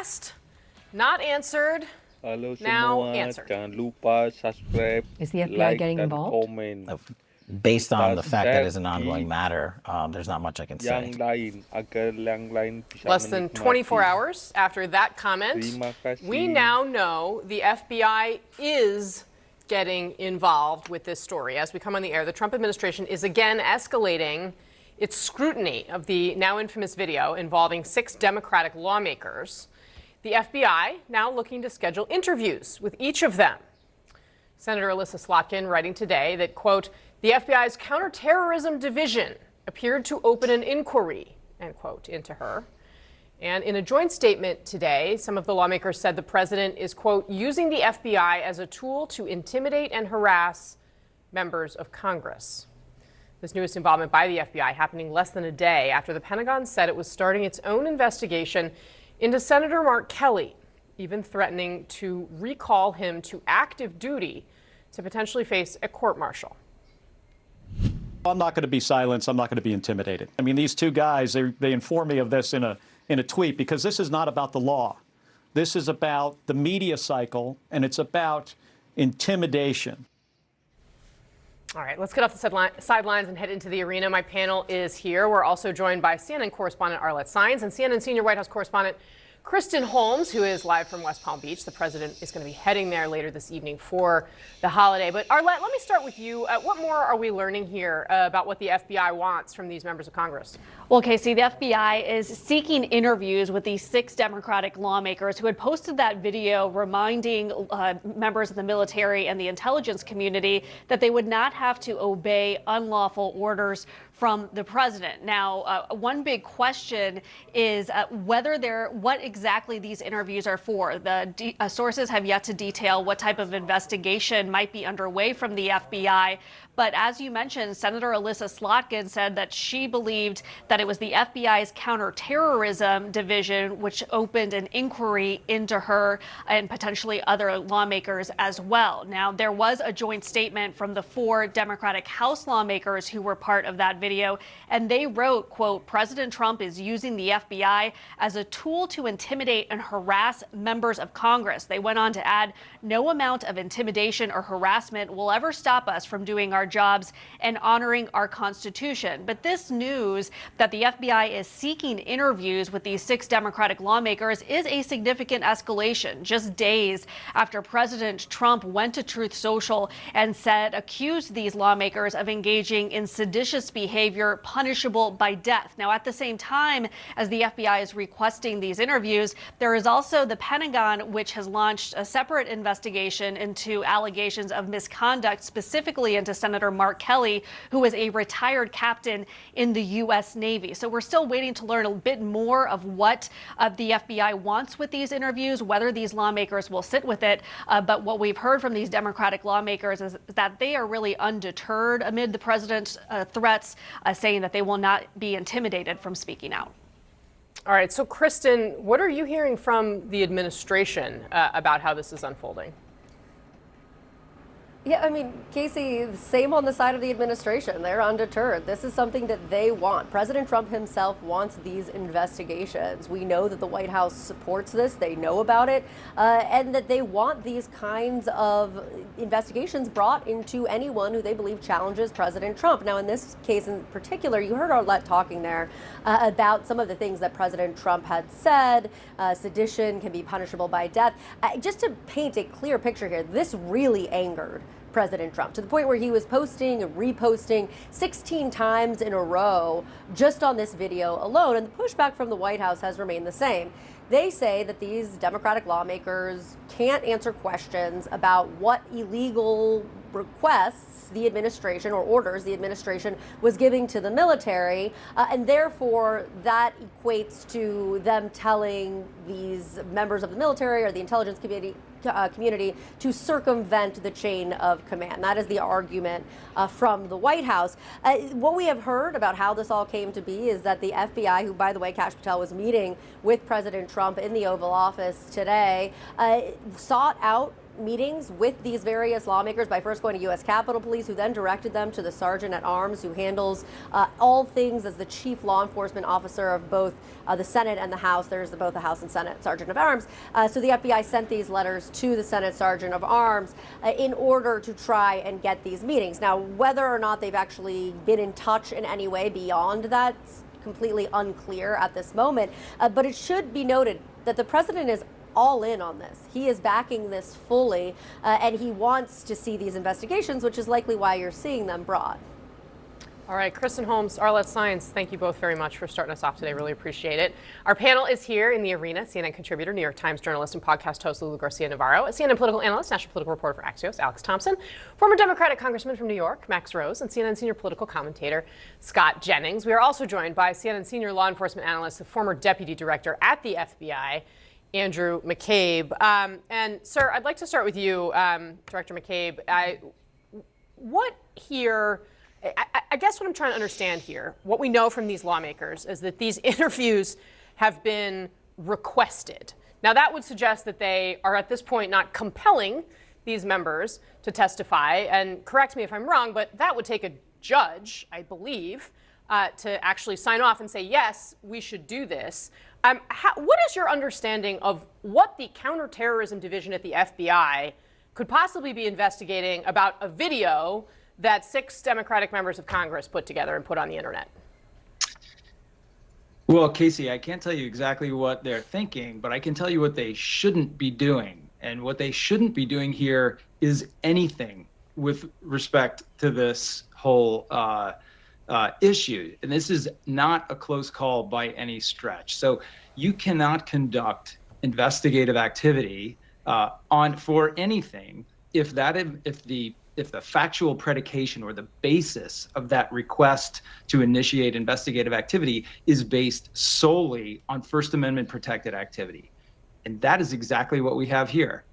asked, not answered, Halo now semua, answered. jangan lupa subscribe, Is the FBI like, getting dan involved? komen. Based on the Dan fact that share it's an ongoing di matter, there's not much I can say. yang lain agar yang lain bisa Less than 24 menikmati. hours after that comment, Terima kasih. we now know the FBI is getting involved with this story. As we come on the air, the Trump administration is again escalating its scrutiny of the now infamous video involving 6 Democratic lawmakers. The FBI now looking to schedule interviews with each of them. Senator Alyssa Slotkin writing today that, quote, the FBI's counterterrorism division appeared to open an inquiry, end quote, into her. And in a joint statement today, some of the lawmakers said the president is, quote, using the FBI as a tool to intimidate and harass members of Congress. This newest involvement by the FBI happening less than a day after the Pentagon said it was starting its own investigation into Senator Mark Kelly, even threatening to recall him to active duty to potentially face a court-martial. I'm not going to be silenced. I'm not going to be intimidated. I mean, these two guys, they inform me of this in a tweet because this is not about the law. This is about the media cycle, and it's about intimidation. All right, let's get off the sidelines and head into the arena. My panel is here. We're also joined by CNN correspondent Arlette Saenz and CNN senior White House correspondent Kristen Holmes, who is live from West Palm Beach. The president is going to be heading there later this evening for the holiday. But Arlette, let me start with you. What more are we learning here about what the FBI wants from these members of Congress? Well, Casey, the FBI is seeking interviews with these 6 Democratic lawmakers who had posted that video reminding members of the military and the intelligence community that they would not have to obey unlawful orders from the president. Now, one big question is what exactly these interviews are for. The sources have yet to detail what type of investigation might be underway from the FBI. But as you mentioned, Senator Alyssa Slotkin said that she believed that it was the FBI's counterterrorism division which opened an inquiry into her and potentially other lawmakers as well. Now, there was a joint statement from the 4 Democratic House lawmakers who were part of that video, and they wrote, quote, President Trump is using the FBI as a tool to intimidate and harass members of Congress. They went on to add, no amount of intimidation or harassment will ever stop us from doing our jobs and honoring our Constitution. But this news that the FBI is seeking interviews with these 6 Democratic lawmakers is a significant escalation, just days after President Trump went to Truth Social and accused these lawmakers of engaging in seditious behavior punishable by death. Now, at the same time as the FBI is requesting these interviews, there is also the Pentagon, which has launched a separate investigation into allegations of misconduct, specifically into Senator Mark Kelly, who is a retired captain in the U.S. Navy. So we're still waiting to learn a bit more of what the FBI wants with these interviews, whether these lawmakers will sit with it. But what we've heard from these Democratic lawmakers is that they are really undeterred amid the president's threats, saying that they will not be intimidated from speaking out. All right, so Kristen, what are you hearing from the administration about how this is unfolding? Yeah, I mean, Casey, same on the side of the administration. They're undeterred. This is something that they want. President Trump himself wants these investigations. We know that the White House supports this. They know about it, and that they want these kinds of investigations brought into anyone who they believe challenges President Trump. Now, in this case in particular, you heard Arlette talking there about some of the things that President Trump had said. Sedition can be punishable by death. Just to paint a clear picture here, this really angered President Trump to the point where he was posting and reposting 16 times in a row just on this video alone. And the pushback from the White House has remained the same. They say that these Democratic lawmakers can't answer questions about what illegal requests the administration or orders the administration was giving to the military, and therefore that equates to them telling these members of the military or the intelligence community to circumvent the chain of command. That is the argument from the White House. What we have heard about how this all came to be is that the FBI, who, by the way, Kash Patel was meeting with President Trump in the Oval Office today, sought out meetings with these various lawmakers by first going to U.S. Capitol Police, who then directed them to the Sergeant at Arms, who handles all things as the chief law enforcement officer of both the Senate and the House. There's both the House and Senate Sergeant of Arms. So the FBI sent these letters to the Senate Sergeant of Arms in order to try and get these meetings. Now, whether or not they've actually been in touch in any way beyond that, completely unclear at this moment. But it should be noted that the president is all in on this. He is backing this fully, and he wants to see these investigations, which is likely why you're seeing them brought. All right, Kristen Holmes, Arlette Science, thank you both very much for starting us off today. Really appreciate it. Our panel is here in the arena: CNN contributor, New York Times journalist, and podcast host Lulu Garcia-Navarro, a CNN political analyst, national political reporter for Axios, Alex Thompson, former Democratic congressman from New York, Max Rose, and CNN senior political commentator, Scott Jennings. We are also joined by CNN senior law enforcement analyst, the former deputy director at the FBI, Andrew McCabe. And sir, I'd like to start with you, Director McCabe. What here... I guess what I'm trying to understand here, what we know from these lawmakers is that these interviews have been requested. Now, that would suggest that they are at this point not compelling these members to testify. And correct me if I'm wrong, but that would take a judge, I believe, to actually sign off and say, yes, we should do this. What is your understanding of what the counterterrorism division at the FBI could possibly be investigating about a video that 6 Democratic members of Congress put together and put on the internet? Well, Casey, I can't tell you exactly what they're thinking, but I can tell you what they shouldn't be doing. And what they shouldn't be doing here is anything with respect to this whole issue. And this is not a close call by any stretch. So you cannot conduct investigative activity for anything if the factual predication or the basis of that request to initiate investigative activity is based solely on First Amendment protected activity. And that is exactly what we have here.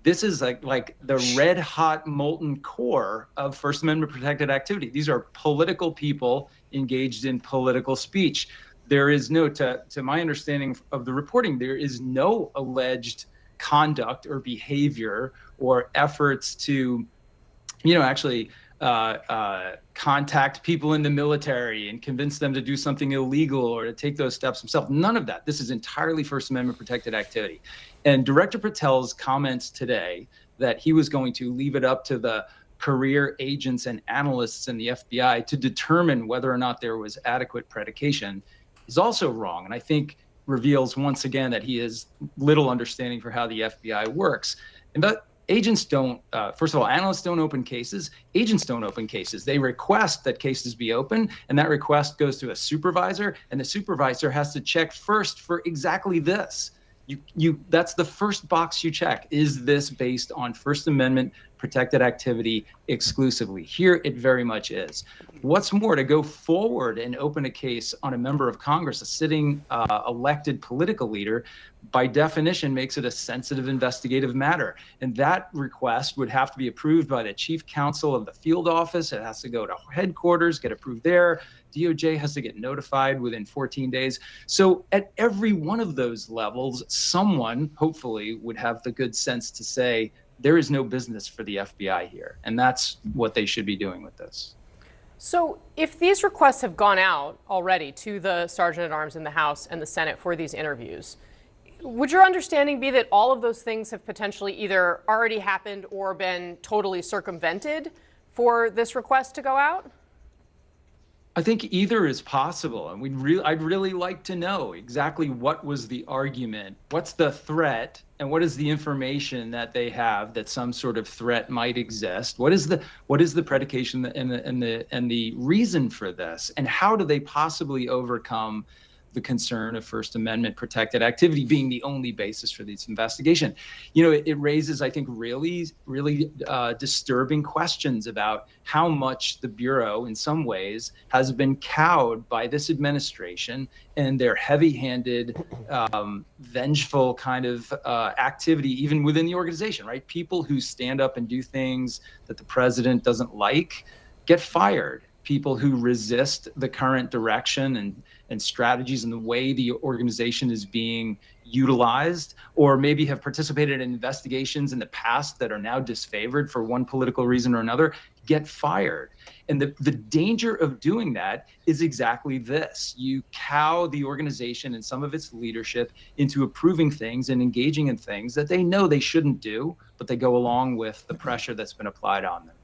This is like the red hot molten core of First Amendment protected activity. These are political people engaged in political speech. There is no, to my understanding of the reporting, there is no alleged conduct or behavior or efforts to actually contact people in the military and convince them to do something illegal or to take those steps themselves. None of that. This is entirely First Amendment protected activity. And Director Patel's comments today that he was going to leave it up to the career agents and analysts in the FBI to determine whether or not there was adequate predication is also wrong. And I think reveals once again that he has little understanding for how the FBI works. And agents don't, first of all, analysts don't open cases. Agents don't open cases. They request that cases be open, and that request goes to a supervisor, and the supervisor has to check first for exactly this. That's the first box you check. Is this based on First Amendment protected activity exclusively? Here it very much is. What's more, to go forward and open a case on a member of Congress, a sitting elected political leader, by definition makes it a sensitive investigative matter. And that request would have to be approved by the chief counsel of the field office. It has to go to headquarters, get approved there. DOJ has to get notified within 14 days. So at every one of those levels, someone hopefully would have the good sense to say, there is no business for the FBI here. And that's what they should be doing with this. So if these requests have gone out already to the Sergeant at Arms in the House and the Senate for these interviews, would your understanding be that all of those things have potentially either already happened or been totally circumvented for this request to go out? I think either is possible, and I'd really like to know exactly what was the argument, what's the threat, and what is the information that they have that some sort of threat might exist. What is the predication and the reason for this, and how do they possibly overcome the concern of First Amendment protected activity being the only basis for this investigation? It raises, I think, really disturbing questions about how much the Bureau, in some ways, has been cowed by this administration and their heavy-handed, vengeful kind of activity, even within the organization, right? People who stand up and do things that the president doesn't like get fired. People who resist the current direction and strategies and the way the organization is being utilized, or maybe have participated in investigations in the past that are now disfavored for one political reason or another, get fired. And the danger of doing that is exactly this. You cow the organization and some of its leadership into approving things and engaging in things that they know they shouldn't do, but they go along with the pressure that's been applied on them.